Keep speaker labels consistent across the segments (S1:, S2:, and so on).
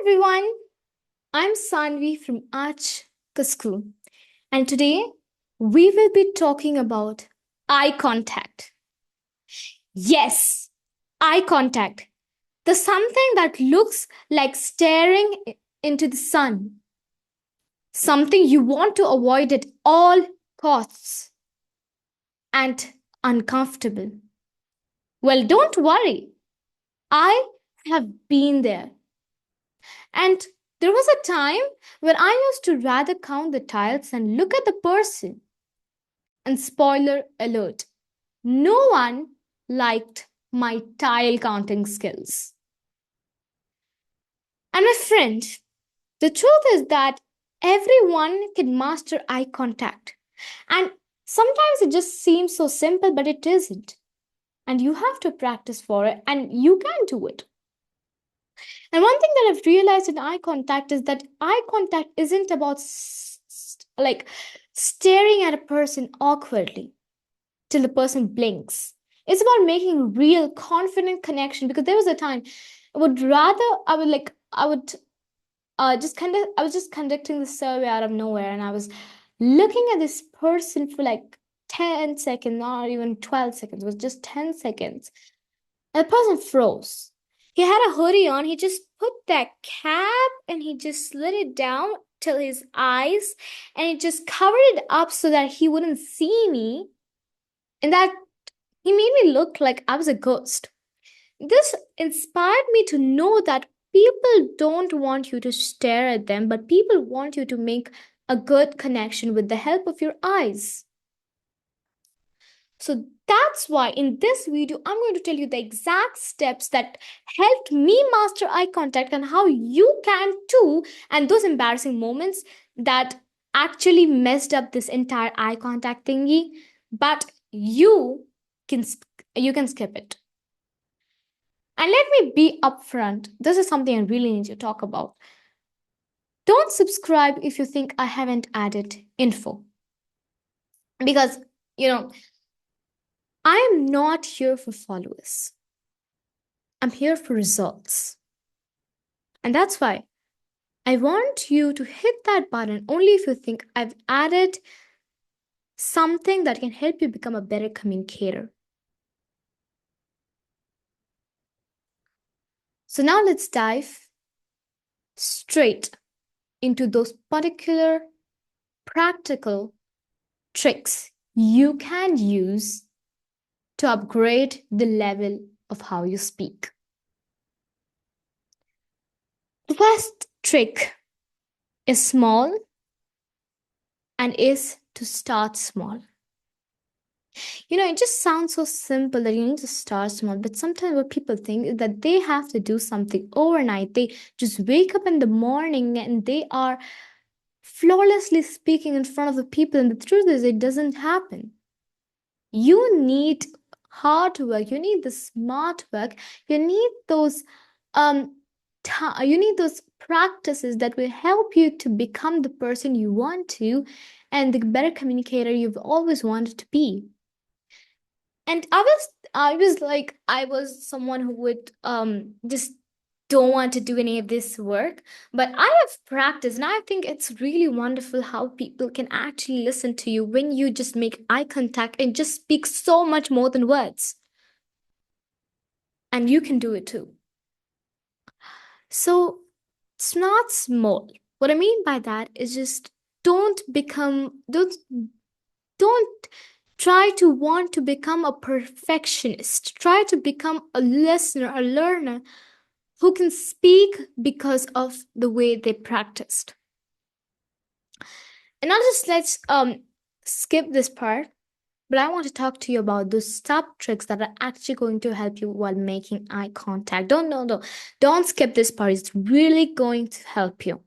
S1: everyone, I'm Sanvi from Arch School, and today we will be talking about eye contact. Yes, eye contact. The something that looks like staring into the sun, something you want to avoid at all costs, and uncomfortable. Well, don't worry, I have been there. And there was a time when I used to rather count the tiles and look at the person. And spoiler alert, no one liked my tile counting skills. And my friend, the truth is that everyone can master eye contact. And sometimes it just seems so simple, but it isn't. And you have to practice for it, and you can do it. And one thing that I've realized in eye contact is that eye contact isn't about like staring at a person awkwardly till the person blinks. It's about making real confident connection, because there was a time I would I was just conducting the survey out of nowhere, and I was looking at this person for like 10 seconds, not even 12 seconds, it was just 10 seconds. And the person froze. He had a hoodie on. He just put that cap and he just slid it down till his eyes, and he just covered it up so that he wouldn't see me. And that he made me look like I was a ghost. This inspired me to know that people don't want you to stare at them, but people want you to make a good connection with the help of your eyes. So that's why in this video, I'm going to tell you the exact steps that helped me master eye contact and how you can too, and those embarrassing moments that actually messed up this entire eye contact thingy, but can you can skip it. And let me be upfront. This is something I really need to talk about. Don't subscribe if you think I haven't added info. Because, I am not here for followers. I'm here for results. And that's why I want you to hit that button only if you think I've added something that can help you become a better communicator. So now let's dive straight into those particular practical tricks you can use to upgrade the level of how you speak. The first trick is small and is to start small. It just sounds so simple that you need to start small, but sometimes what people think is that they have to do something overnight. They just wake up in the morning and they are flawlessly speaking in front of the people, and the truth is it doesn't happen. You need hard work, you need the smart work, you need those you need those practices that will help you to become the person you want to and the better communicator you've always wanted to be. And I was someone who would just don't want to do any of this work, but I have practiced, and I think it's really wonderful how people can actually listen to you when you just make eye contact and just speak so much more than words. And you can do it too. So it's not small. What I mean by that is just don't try to want to become a perfectionist. Try to become a listener, a learner who can speak because of the way they practiced. And now just let's skip this part, but I want to talk to you about those top tricks that are actually going to help you while making eye contact. Don't skip this part. It's really going to help you.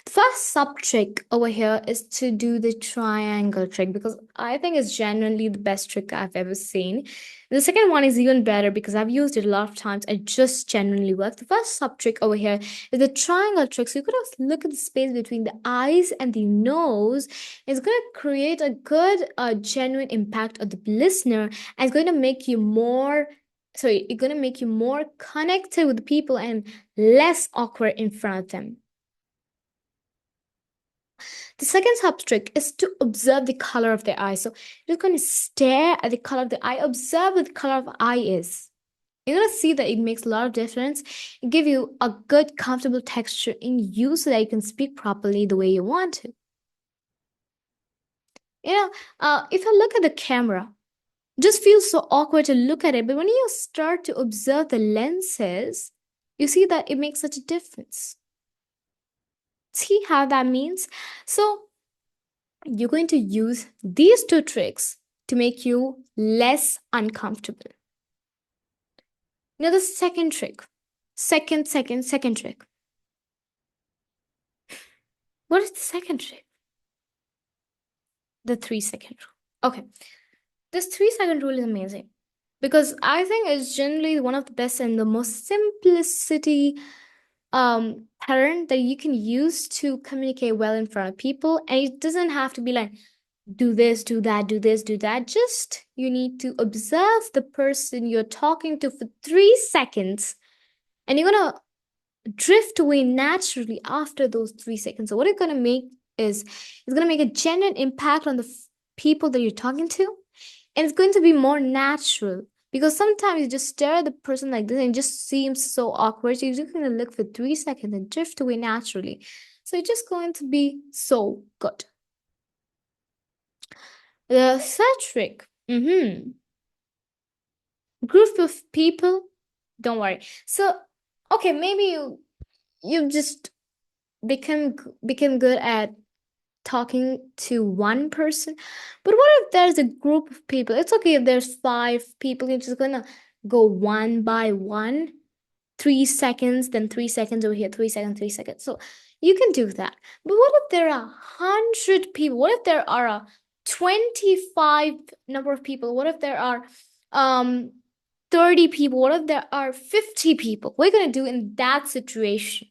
S1: The first sub trick over here is to do the triangle trick, because I think it's genuinely the best trick I've ever seen. The second one is even better because I've used it a lot of times. It just genuinely works. The first sub trick over here is the triangle trick. So you could just look at the space between the eyes and the nose. It's going to create a good, genuine impact on the listener, and it's going to make you more So it's going to make you more connected with people and less awkward in front of them. The second sub trick is to observe the color of their eye. So you're going to stare at the color of the eye, observe what the color of the eye is. You're going to see that it makes a lot of difference. It gives you a good, comfortable texture in you so that you can speak properly the way you want to. If I look at the camera, it just feels so awkward to look at it. But when you start to observe the lenses, you see that it makes such a difference. See how that means? So you're going to use these two tricks to make you less uncomfortable. Now the second trick. Second trick. What is the second trick? The 3-second rule. Okay. This 3-second rule is amazing because I think it's generally one of the best and the most simplicity pattern that you can use to communicate well in front of people. And it doesn't have to be like, do this, do that, do this, do that. Just you need to observe the person you're talking to for 3 seconds and you're going to drift away naturally after those 3 seconds. So what it's going to make is it's going to make a genuine impact on the people that you're talking to, and it's going to be more natural because sometimes you just stare at the person like this and it just seems so awkward. So you're just going to look for 3 seconds and drift away naturally. So it's just going to be so good. The third trick, group of people, don't worry. So okay, maybe you just become good at talking to one person, but what if there's a group of people? It's okay if there's 5 people. You're just gonna go one by one, 3 seconds, then 3 seconds over here, 3 seconds, 3 seconds. So you can do that. But what if there are 100 people? What if there are a 25 number of people? What if there are 30 people? What if there are 50 people? What are you gonna do in that situation?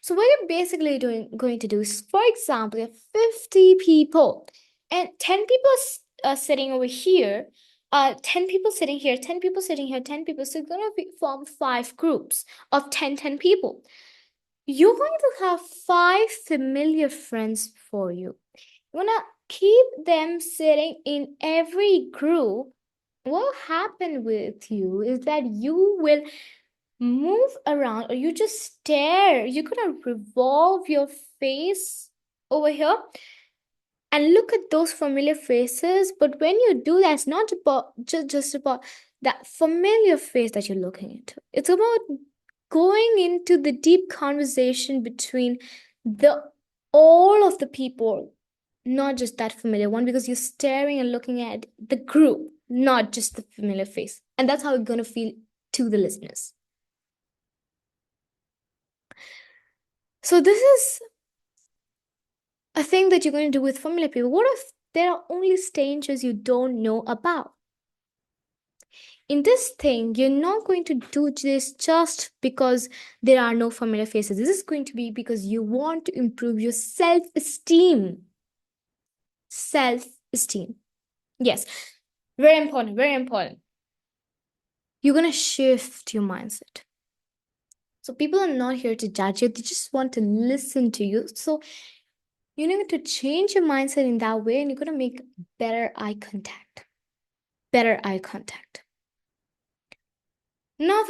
S1: So what you're basically going to do is, for example, you have 50 people and 10 people are sitting over here, 10 people sitting here, 10 people sitting here, 10 people. So you're going to form 5 groups of 10 people. You're going to have 5 familiar friends for you. You're going to keep them sitting in every group. What will happen with you is that you will move around or you just stare. You're gonna revolve your face over here and look at those familiar faces. But when you do that, it's not about just about that familiar face that you're looking into. It's about going into the deep conversation between the all of the people, not just that familiar one, because you're staring and looking at the group, not just the familiar face. And that's how it's gonna feel to the listeners. So this is a thing that you're going to do with familiar people. What if there are only strangers you don't know about? In this thing, you're not going to do this just because there are no familiar faces. This is going to be because you want to improve your self-esteem. Self-esteem. Yes, very important, very important. You're going to shift your mindset. So people are not here to judge you. They just want to listen to you. So you need to change your mindset in that way, and you're going to make better eye contact. Better eye contact. Now,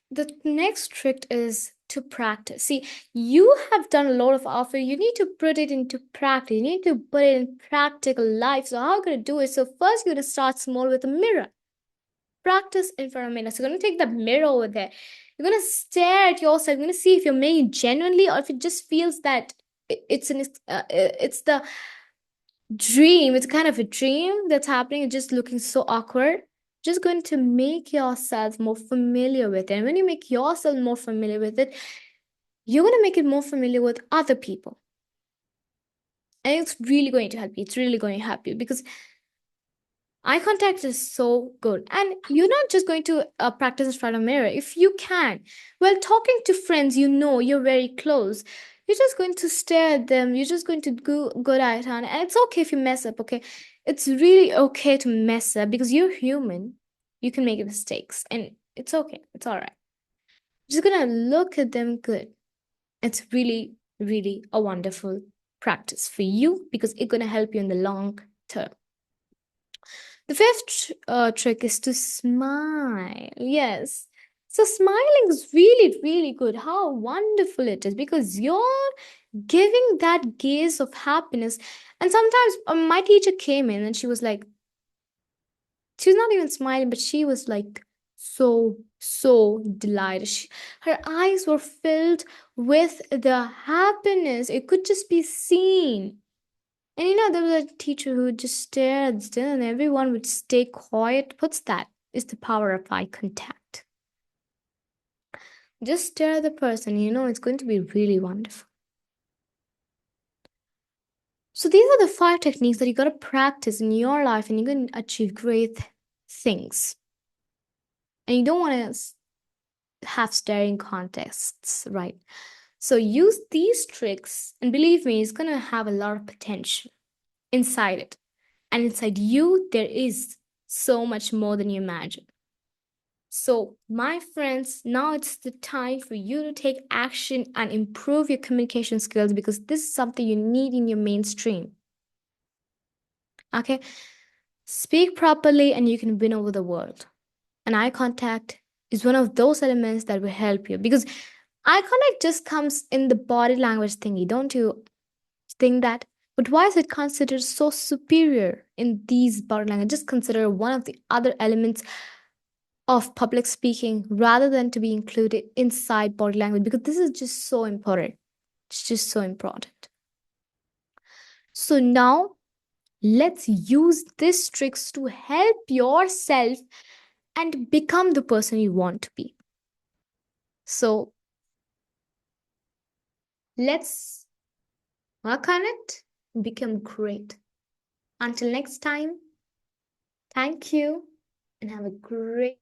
S1: the next trick is to practice. See, you have done a lot of offer. You need to put it into practice. You need to put it in practical life. So how are you going to do it? So first, you're going to start small with a mirror. Practice in front of a mirror. So you're going to take the mirror over there. You're going to stare at yourself. You're going to see if you're making genuinely or if it just feels that it's the dream. It's kind of a dream that's happening. It's just looking so awkward. Just going to make yourself more familiar with it. And when you make yourself more familiar with it, you're going to make it more familiar with other people. And it's really going to help you. It's really going to help you because eye contact is so good. And you're not just going to practice in front of a mirror. If you can, well, talking to friends, you're very close. You're just going to stare at them. You're just going to go good eye on. And it's okay if you mess up, okay? It's really okay to mess up because you're human. You can make mistakes. And It's okay. It's all right. Just gonna look at them good. It's really, really a wonderful practice for you because it's gonna help you in the long term. The fifth trick is to smile. Yes. So smiling is really, really good. How wonderful it is because you're giving that gaze of happiness. And sometimes my teacher came in and she was not even smiling, but she was like so delighted. Her eyes were filled with the happiness. It could just be seen. And there was a teacher who would just stare and stare, and everyone would stay quiet. What's that? It's the power of eye contact. Just stare at the person, it's going to be really wonderful. So, these are the 5 techniques that you got to practice in your life, and you're going to achieve great things. And you don't want to have staring contests, right? So, use these tricks, and believe me, it's going to have a lot of potential inside it. And inside you, there is so much more than you imagine. So, my friends, now it's the time for you to take action and improve your communication skills because this is something you need in your mainstream. Okay? Speak properly and you can win over the world. And eye contact is one of those elements that will help you because eye contact just comes in the body language thingy. Don't you think that? But why is it considered so superior in these body language? Just consider one of the other elements of public speaking rather than to be included inside body language because this is just so important. It's just so important. So now let's use these tricks to help yourself and become the person you want to be. So let's work on it, become great. Until next time, thank you and have a great